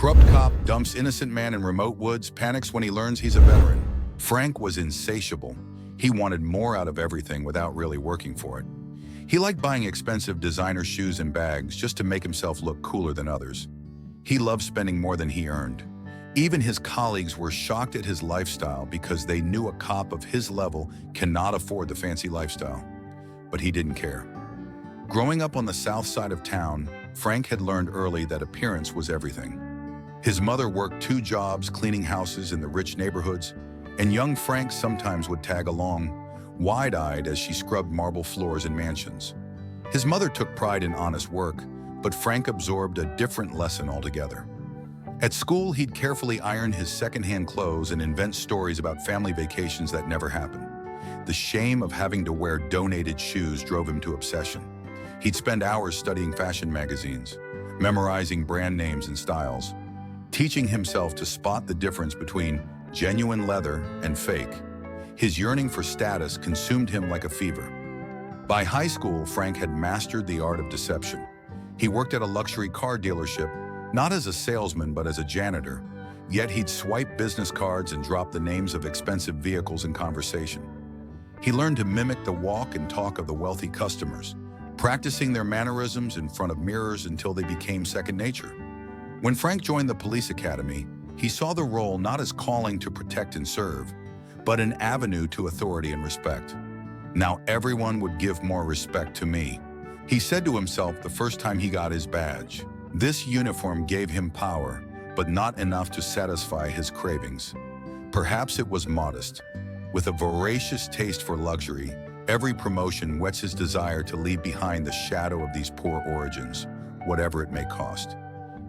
Corrupt cop dumps innocent man in remote woods, panics when he learns he's a veteran. Frank was insatiable. He wanted more out of everything without really working for it. He liked buying expensive designer shoes and bags just to make himself look cooler than others. He loved spending more than he earned. Even his colleagues were shocked at his lifestyle because they knew a cop of his level cannot afford the fancy lifestyle. But he didn't care. Growing up on the south side of town, Frank had learned early that appearance was everything. His mother worked 2 jobs cleaning houses in the rich neighborhoods, and young Frank sometimes would tag along, wide-eyed as she scrubbed marble floors in mansions. His mother took pride in honest work, but Frank absorbed a different lesson altogether. At school, he'd carefully iron his secondhand clothes and invent stories about family vacations that never happened. The shame of having to wear donated shoes drove him to obsession. He'd spend hours studying fashion magazines, memorizing brand names and styles, teaching himself to spot the difference between genuine leather and fake. His yearning for status consumed him like a fever. By high school, Frank had mastered the art of deception. He worked at a luxury car dealership, not as a salesman but as a janitor, yet he'd swipe business cards and drop the names of expensive vehicles in conversation. He learned to mimic the walk and talk of the wealthy customers, practicing their mannerisms in front of mirrors until they became second nature. When Frank joined the police academy, he saw the role not as calling to protect and serve, but an avenue to authority and respect. Now everyone would give more respect to me, he said to himself the first time he got his badge. This uniform gave him power, but not enough to satisfy his cravings. Perhaps it was modest. With a voracious taste for luxury, every promotion whets his desire to leave behind the shadow of these poor origins, whatever it may cost.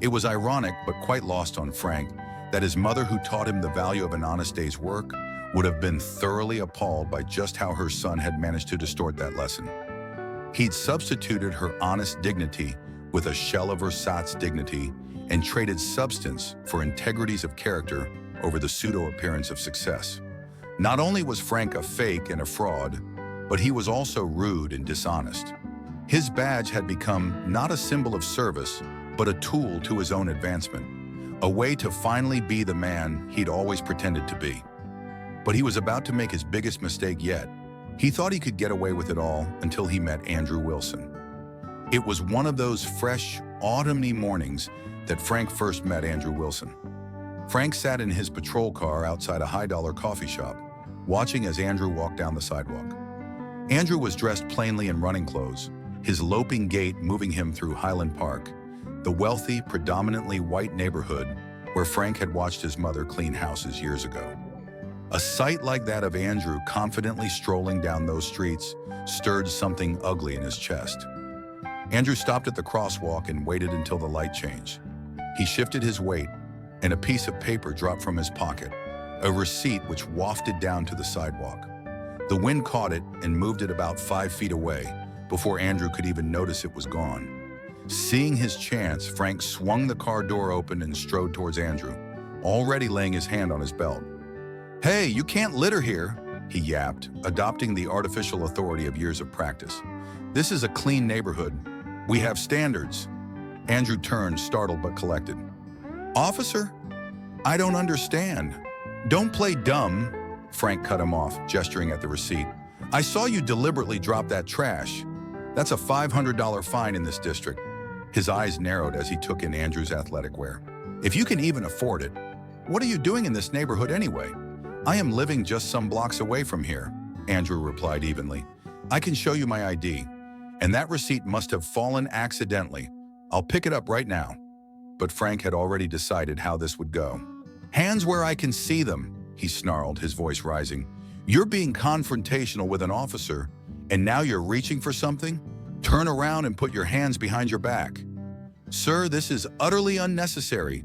It was ironic, but quite lost on Frank, that his mother, who taught him the value of an honest day's work, would have been thoroughly appalled by just how her son had managed to distort that lesson. He'd substituted her honest dignity with a shell of ersatz dignity and traded substance for integrities of character over the pseudo-appearance of success. Not only was Frank a fake and a fraud, but he was also rude and dishonest. His badge had become not a symbol of service, but a tool to his own advancement, a way to finally be the man he'd always pretended to be. But he was about to make his biggest mistake yet. He thought he could get away with it all until he met Andrew Wilson. It was one of those fresh, autumny mornings that Frank first met Andrew Wilson. Frank sat in his patrol car outside a high-dollar coffee shop, watching as Andrew walked down the sidewalk. Andrew was dressed plainly in running clothes, his loping gait moving him through Highland Park, the wealthy, predominantly white neighborhood where Frank had watched his mother clean houses years ago. A sight like that of Andrew confidently strolling down those streets stirred something ugly in his chest. Andrew stopped at the crosswalk and waited until the light changed. He shifted his weight, and a piece of paper dropped from his pocket, a receipt which wafted down to the sidewalk. The wind caught it and moved it about 5 feet away before Andrew could even notice it was gone. Seeing his chance, Frank swung the car door open and strode towards Andrew, already laying his hand on his belt. "Hey, you can't litter here," he yapped, adopting the artificial authority of years of practice. "This is a clean neighborhood. We have standards." Andrew turned, startled but collected. "Officer? I don't understand." "Don't play dumb," Frank cut him off, gesturing at the receipt. "I saw you deliberately drop that trash. That's a $500 fine in this district." His eyes narrowed as he took in Andrew's athletic wear. "If you can even afford it, what are you doing in this neighborhood anyway?" "I am living just some blocks away from here," Andrew replied evenly. "I can show you my ID. And that receipt must have fallen accidentally. I'll pick it up right now." But Frank had already decided how this would go. "Hands where I can see them," he snarled, his voice rising. "You're being confrontational with an officer, and now you're reaching for something? Turn around and put your hands behind your back." "Sir, this is utterly unnecessary,"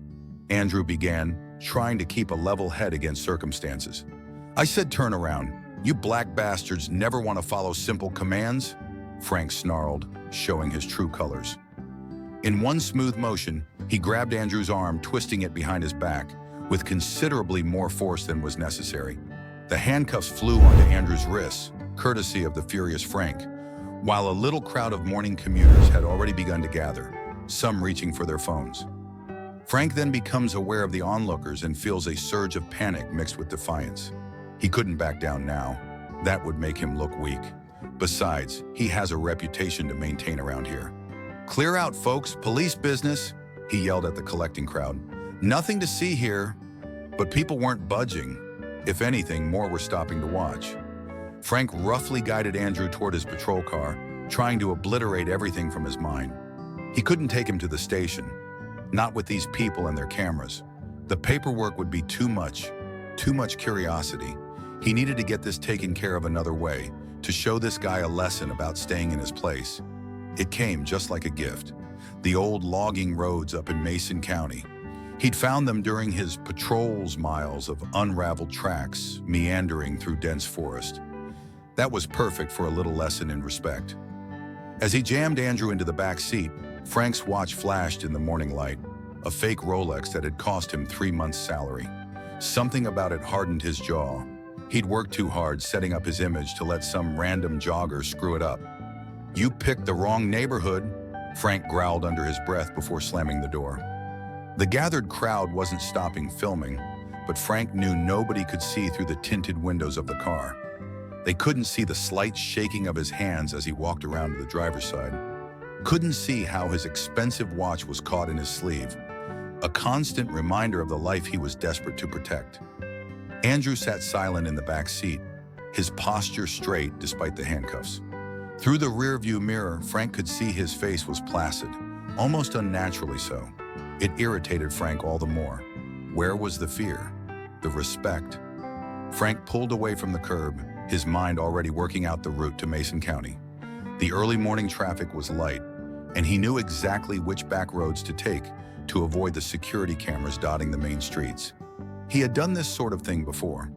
Andrew began, trying to keep a level head against circumstances. "I said turn around. You black bastards never want to follow simple commands," Frank snarled, showing his true colors. In one smooth motion, he grabbed Andrew's arm, twisting it behind his back, with considerably more force than was necessary. The handcuffs flew onto Andrew's wrists, courtesy of the furious Frank, while a little crowd of morning commuters had already begun to gather, some reaching for their phones. Frank then becomes aware of the onlookers and feels a surge of panic mixed with defiance. He couldn't back down now. That would make him look weak. Besides, he has a reputation to maintain around here. "Clear out, folks, police business," he yelled at the collecting crowd. "Nothing to see here." But people weren't budging. If anything, more were stopping to watch. Frank roughly guided Andrew toward his patrol car, trying to obliterate everything from his mind. He couldn't take him to the station. Not with these people and their cameras. The paperwork would be too much curiosity. He needed to get this taken care of another way, to show this guy a lesson about staying in his place. It came just like a gift. The old logging roads up in Mason County. He'd found them during his patrols miles of unraveled tracks, meandering through dense forest. That was perfect for a little lesson in respect. As he jammed Andrew into the back seat, Frank's watch flashed in the morning light, a fake Rolex that had cost him 3 months' salary. Something about it hardened his jaw. He'd worked too hard setting up his image to let some random jogger screw it up. "You picked the wrong neighborhood," Frank growled under his breath before slamming the door. The gathered crowd wasn't stopping filming, but Frank knew nobody could see through the tinted windows of the car. They couldn't see the slight shaking of his hands as he walked around to the driver's side. Couldn't see how his expensive watch was caught in his sleeve, a constant reminder of the life he was desperate to protect. Andrew sat silent in the back seat, his posture straight despite the handcuffs. Through the rearview mirror, Frank could see his face was placid, almost unnaturally so. It irritated Frank all the more. Where was the fear? The respect? Frank pulled away from the curb, his mind already working out the route to Mason County. The early morning traffic was light, and he knew exactly which back roads to take to avoid the security cameras dotting the main streets. He had done this sort of thing before.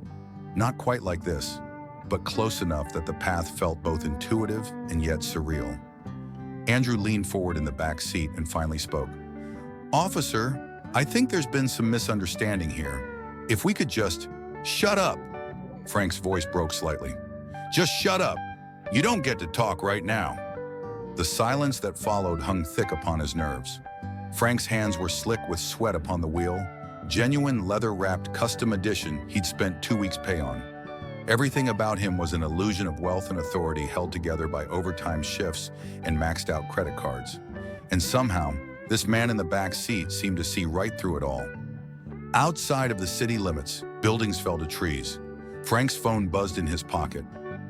Not quite like this, but close enough that the path felt both intuitive and yet surreal. Andrew leaned forward in the back seat and finally spoke. "Officer, I think there's been some misunderstanding here. If we could just—" "Shut up!" Frank's voice broke slightly. "Just shut up! You don't get to talk right now." The silence that followed hung thick upon his nerves. Frank's hands were slick with sweat upon the wheel, genuine leather-wrapped custom edition he'd spent 2 weeks' pay on. Everything about him was an illusion of wealth and authority held together by overtime shifts and maxed-out credit cards. And somehow, this man in the back seat seemed to see right through it all. Outside of the city limits, buildings fell to trees. Frank's phone buzzed in his pocket,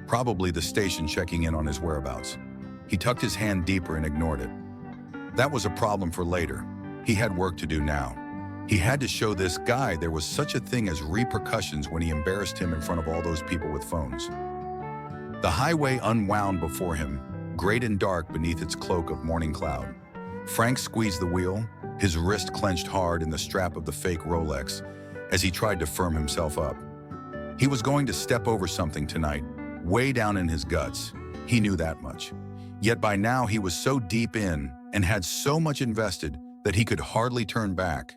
probably the station checking in on his whereabouts. He tucked his hand deeper and ignored it. That was a problem for later. He had work to do now. He had to show this guy there was such a thing as repercussions when he embarrassed him in front of all those people with phones. The highway unwound before him, great and dark beneath its cloak of morning cloud. Frank squeezed the wheel, his wrist clenched hard in the strap of the fake Rolex as he tried to firm himself up. He was going to step over something tonight, way down in his guts. He knew that much. Yet by now he was so deep in and had so much invested that he could hardly turn back.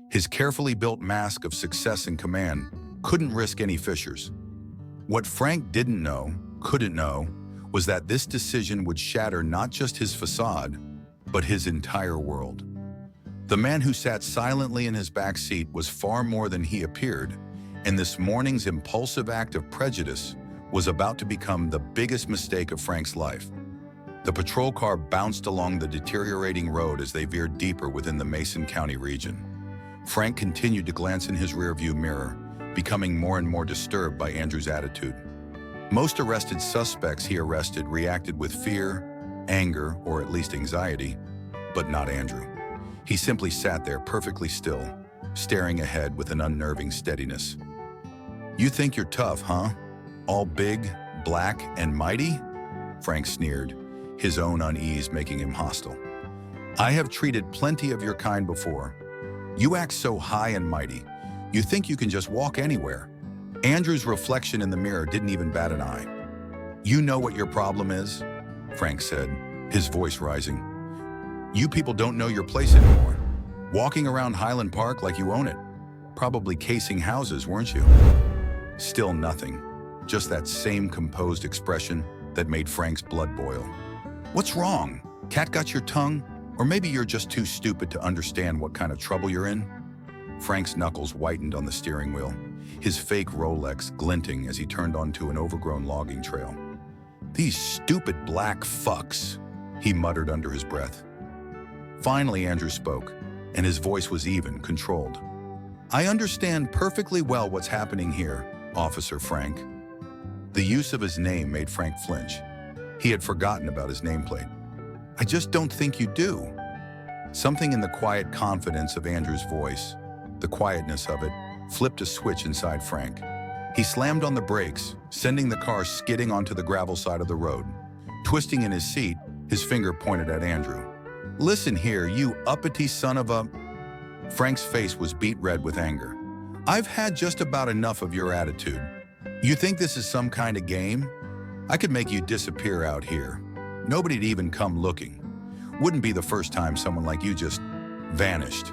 His carefully built mask of success and command couldn't risk any fissures. What Frank couldn't know, was that this decision would shatter not just his facade, but his entire world. The man who sat silently in his back seat was far more than he appeared, and this morning's impulsive act of prejudice was about to become the biggest mistake of Frank's life. The patrol car bounced along the deteriorating road as they veered deeper within the Mason County region. Frank continued to glance in his rearview mirror, becoming more and more disturbed by Andrew's attitude. Most arrested suspects he arrested reacted with fear, anger, or at least anxiety, but not Andrew. He simply sat there perfectly still, staring ahead with an unnerving steadiness. "You think you're tough, huh? All big, black, and mighty?" Frank sneered, his own unease making him hostile. "I have treated plenty of your kind before. You act so high and mighty. You think you can just walk anywhere." Andrew's reflection in the mirror didn't even bat an eye. "You know what your problem is?" Frank said, his voice rising. "You people don't know your place anymore. Walking around Highland Park like you own it. Probably casing houses, weren't you?" Still nothing, just that same composed expression that made Frank's blood boil. "What's wrong? Cat got your tongue?" Or maybe you're just too stupid to understand what kind of trouble you're in? Frank's knuckles whitened on the steering wheel, his fake Rolex glinting as he turned onto an overgrown logging trail. "These stupid black fucks," he muttered under his breath. Finally, Andrew spoke, and his voice was even, controlled. "I understand perfectly well what's happening here, Officer Frank." The use of his name made Frank flinch. He had forgotten about his nameplate. "I just don't think you do." Something in the quiet confidence of Andrew's voice, the quietness of it, flipped a switch inside Frank. He slammed on the brakes, sending the car skidding onto the gravel side of the road. Twisting in his seat, his finger pointed at Andrew. "Listen here, you uppity son of a—" Frank's face was beet red with anger. "I've had just about enough of your attitude. You think this is some kind of game? I could make you disappear out here. Nobody'd even come looking. Wouldn't be the first time someone like you just vanished."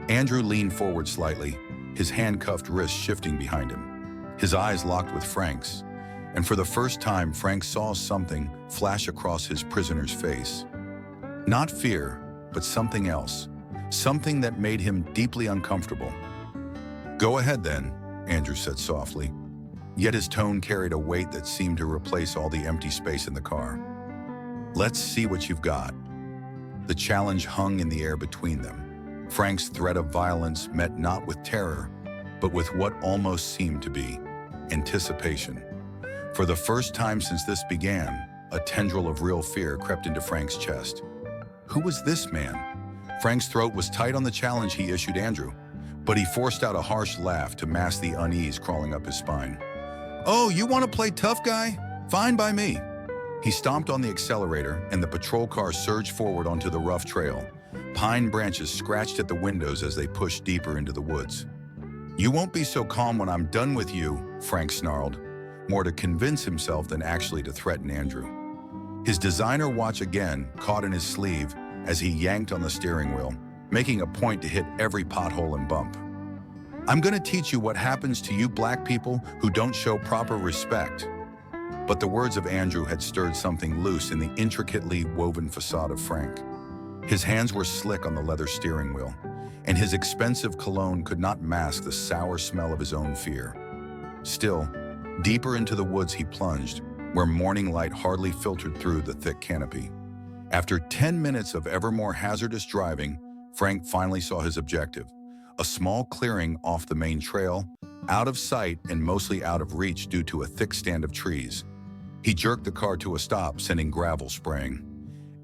Andrew leaned forward slightly, his handcuffed wrist shifting behind him. His eyes locked with Frank's, and for the first time Frank saw something flash across his prisoner's face. Not fear, but something else. Something that made him deeply uncomfortable. "Go ahead then," Andrew said softly, yet his tone carried a weight that seemed to replace all the empty space in the car. "Let's see what you've got." The challenge hung in the air between them. Frank's threat of violence met not with terror, but with what almost seemed to be anticipation. For the first time since this began, a tendril of real fear crept into Frank's chest. Who was this man? Frank's throat was tight on the challenge he issued Andrew, but he forced out a harsh laugh to mask the unease crawling up his spine. "Oh, you want to play tough guy? Fine by me." He stomped on the accelerator, and the patrol car surged forward onto the rough trail. Pine branches scratched at the windows as they pushed deeper into the woods. "You won't be so calm when I'm done with you," Frank snarled, more to convince himself than actually to threaten Andrew. His designer watch again caught in his sleeve as he yanked on the steering wheel, making a point to hit every pothole and bump. "I'm gonna teach you what happens to you black people who don't show proper respect." But the words of Andrew had stirred something loose in the intricately woven facade of Frank. His hands were slick on the leather steering wheel, and his expensive cologne could not mask the sour smell of his own fear. Still, deeper into the woods he plunged, where morning light hardly filtered through the thick canopy. After 10 minutes of ever more hazardous driving, Frank finally saw his objective, a small clearing off the main trail, out of sight and mostly out of reach due to a thick stand of trees. He jerked the car to a stop, sending gravel spraying.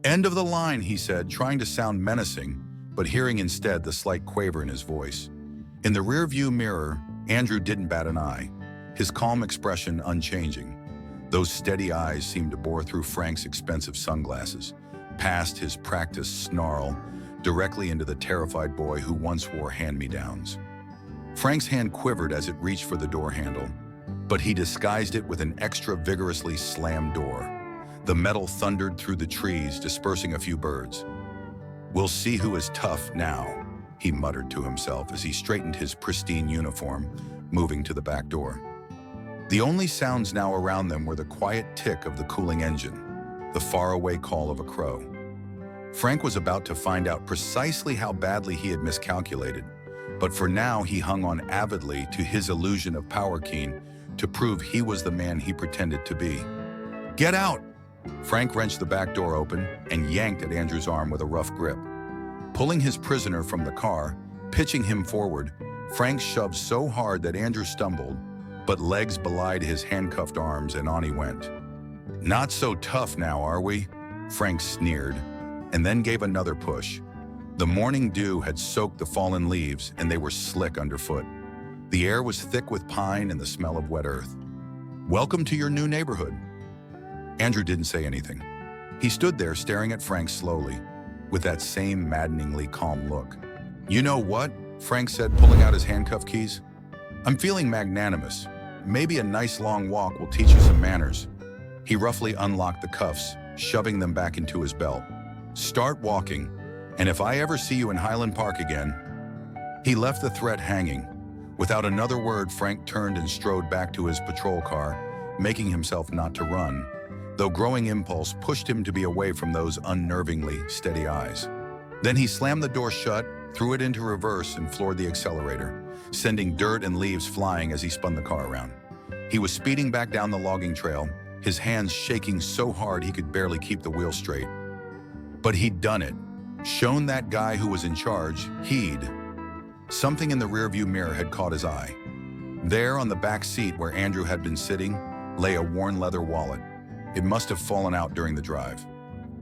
"End of the line," he said, trying to sound menacing, but hearing instead the slight quaver in his voice. In the rearview mirror, Andrew didn't bat an eye, his calm expression unchanging. Those steady eyes seemed to bore through Frank's expensive sunglasses, past his practiced snarl, directly into the terrified boy who once wore hand-me-downs. Frank's hand quivered as it reached for the door handle, but he disguised it with an extra vigorously slammed door. The metal thundered through the trees, dispersing a few birds. "We'll see who is tough now," he muttered to himself as he straightened his pristine uniform, moving to the back door. The only sounds now around them were the quiet tick of the cooling engine, the faraway call of a crow. Frank was about to find out precisely how badly he had miscalculated, but for now he hung on avidly to his illusion of power keen to prove he was the man he pretended to be. "Get out!" Frank wrenched the back door open and yanked at Andrew's arm with a rough grip. Pulling his prisoner from the car, pitching him forward, Frank shoved so hard that Andrew stumbled, but legs belied his handcuffed arms and on he went. "Not so tough now, are we?" Frank sneered, and then gave another push. The morning dew had soaked the fallen leaves and they were slick underfoot. The air was thick with pine and the smell of wet earth. "Welcome to your new neighborhood." Andrew didn't say anything. He stood there staring at Frank slowly, with that same maddeningly calm look. "You know what?" Frank said, pulling out his handcuff keys. "I'm feeling magnanimous. Maybe a nice long walk will teach you some manners." He roughly unlocked the cuffs, shoving them back into his belt. "Start walking, and if I ever see you in Highland Park again..." He left the threat hanging. Without another word, Frank turned and strode back to his patrol car, making himself not to run, though growing impulse pushed him to be away from those unnervingly steady eyes. Then he slammed the door shut, threw it into reverse, and floored the accelerator, sending dirt and leaves flying as he spun the car around. He was speeding back down the logging trail, his hands shaking so hard he could barely keep the wheel straight. But he'd done it. Shown that guy who was in charge he'd. Something in the rearview mirror had caught his eye. There on the back seat where Andrew had been sitting lay a worn leather wallet. It must have fallen out during the drive.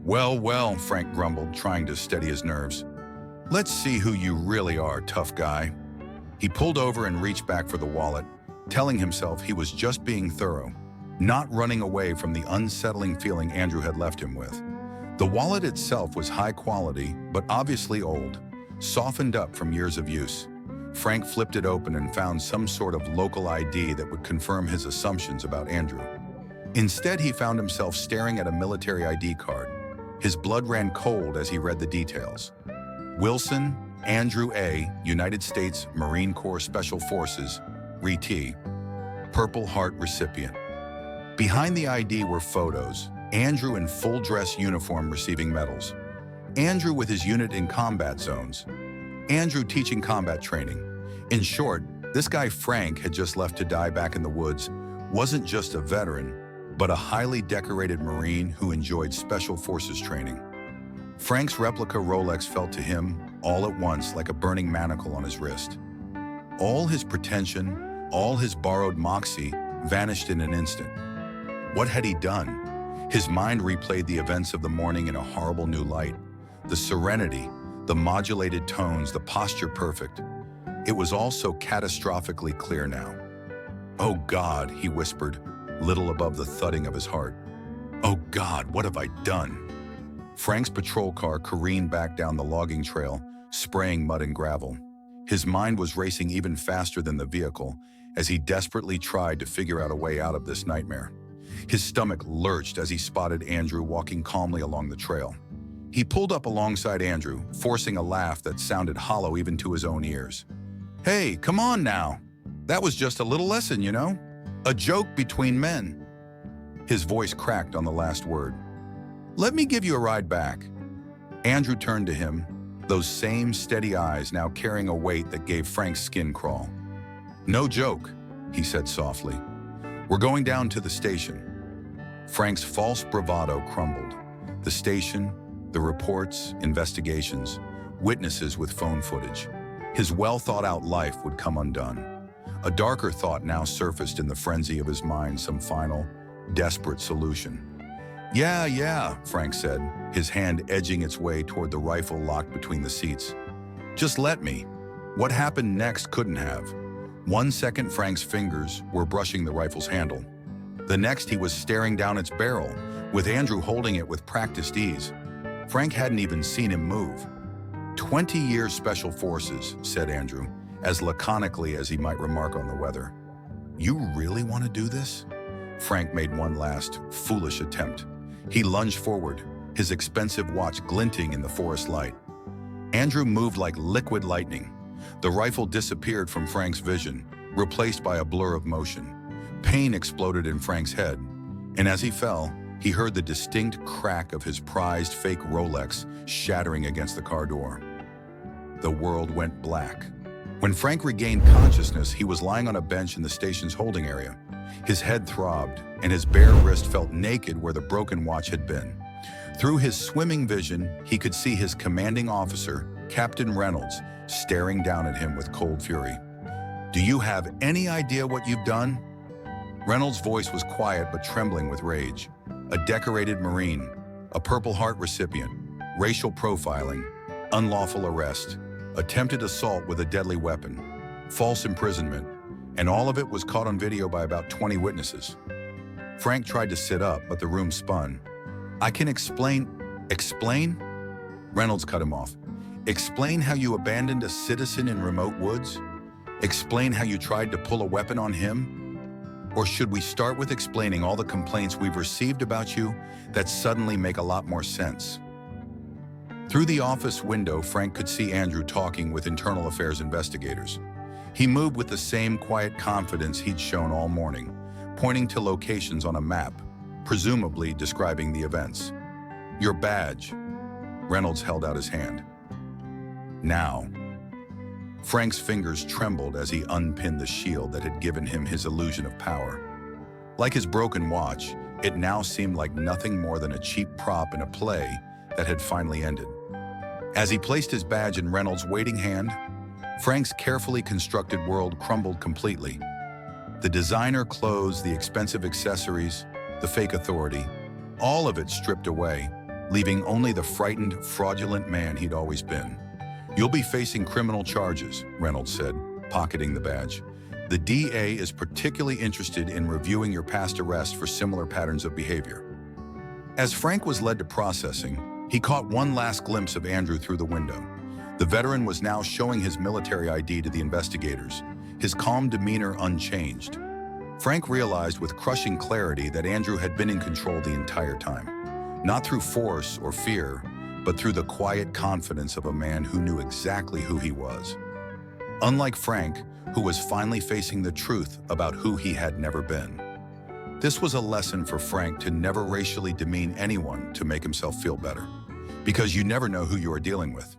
Well, Frank grumbled, trying to steady his nerves. Let's see who you really are, tough guy. He pulled over and reached back for the wallet, telling himself he was just being thorough, not running away from the unsettling feeling Andrew had left him with. The wallet itself was high quality, but obviously old, softened up from years of use. Frank flipped it open and found some sort of local ID that would confirm his assumptions about Andrew. Instead, he found himself staring at a military ID card. His blood ran cold as he read the details. Wilson, Andrew A., United States Marine Corps Special Forces, RET, Purple Heart recipient. Behind the ID were photos, Andrew in full dress uniform receiving medals, Andrew with his unit in combat zones, Andrew teaching combat training. In short, this guy Frank had just left to die back in the woods wasn't just a veteran, but a highly decorated Marine who enjoyed Special Forces training. Frank's replica Rolex felt to him, all at once, like a burning manacle on his wrist. All his pretension, all his borrowed moxie, vanished in an instant. What had he done? His mind replayed the events of the morning in a horrible new light. The serenity, the modulated tones, the posture perfect. It was all so catastrophically clear now. "Oh God," he whispered, little above the thudding of his heart. "Oh God, what have I done?" Frank's patrol car careened back down the logging trail, spraying mud and gravel. His mind was racing even faster than the vehicle as he desperately tried to figure out a way out of this nightmare. His stomach lurched as he spotted Andrew walking calmly along the trail. He pulled up alongside Andrew, forcing a laugh that sounded hollow even to his own ears. "Hey, come on now. That was just a little lesson, you know? A joke between men." His voice cracked on the last word. "Let me give you a ride back." Andrew turned to him, those same steady eyes now carrying a weight that gave Frank's skin crawl. "No joke," he said softly. "We're going down to the station." Frank's false bravado crumbled. The station, the reports, investigations, witnesses with phone footage. His well-thought-out life would come undone. A darker thought now surfaced in the frenzy of his mind, some final, desperate solution. Yeah, Frank said, his hand edging its way toward the rifle locked between the seats. "Just let me." What happened next couldn't have. 1 second, Frank's fingers were brushing the rifle's handle. The next, he was staring down its barrel, with Andrew holding it with practiced ease. Frank hadn't even seen him move. 20 years Special Forces, said Andrew, as laconically as he might remark on the weather. "You really want to do this?" Frank made one last, foolish attempt. He lunged forward, his expensive watch glinting in the forest light. Andrew moved like liquid lightning. The rifle disappeared from Frank's vision, replaced by a blur of motion. Pain exploded in Frank's head, and as he fell, he heard the distinct crack of his prized fake Rolex shattering against the car door. The world went black. When Frank regained consciousness, he was lying on a bench in the station's holding area. His head throbbed, and his bare wrist felt naked where the broken watch had been. Through his swimming vision, he could see his commanding officer, Captain Reynolds, staring down at him with cold fury. "Do you have any idea what you've done?" Reynolds' voice was quiet but trembling with rage. A decorated Marine, a Purple Heart recipient, racial profiling, unlawful arrest, attempted assault with a deadly weapon, false imprisonment, and all of it was caught on video by about 20 witnesses. Frank tried to sit up, but the room spun. "I can explain." "Explain?" Reynolds cut him off. "Explain how you abandoned a citizen in remote woods? Explain how you tried to pull a weapon on him? Or should we start with explaining all the complaints we've received about you that suddenly make a lot more sense?" Through the office window, Frank could see Andrew talking with internal affairs investigators. He moved with the same quiet confidence he'd shown all morning, pointing to locations on a map, presumably describing the events. "Your badge." Reynolds held out his hand. "Now." Frank's fingers trembled as he unpinned the shield that had given him his illusion of power. Like his broken watch, it now seemed like nothing more than a cheap prop in a play that had finally ended. As he placed his badge in Reynolds' waiting hand, Frank's carefully constructed world crumbled completely. The designer clothes, the expensive accessories, the fake authority, all of it stripped away, leaving only the frightened, fraudulent man he'd always been. "You'll be facing criminal charges," Reynolds said, pocketing the badge. "The DA is particularly interested in reviewing your past arrests for similar patterns of behavior." As Frank was led to processing, he caught one last glimpse of Andrew through the window. The veteran was now showing his military ID to the investigators, his calm demeanor unchanged. Frank realized with crushing clarity that Andrew had been in control the entire time, not through force or fear, but through the quiet confidence of a man who knew exactly who he was. Unlike Frank, who was finally facing the truth about who he had never been. This was a lesson for Frank to never racially demean anyone to make himself feel better, because you never know who you are dealing with.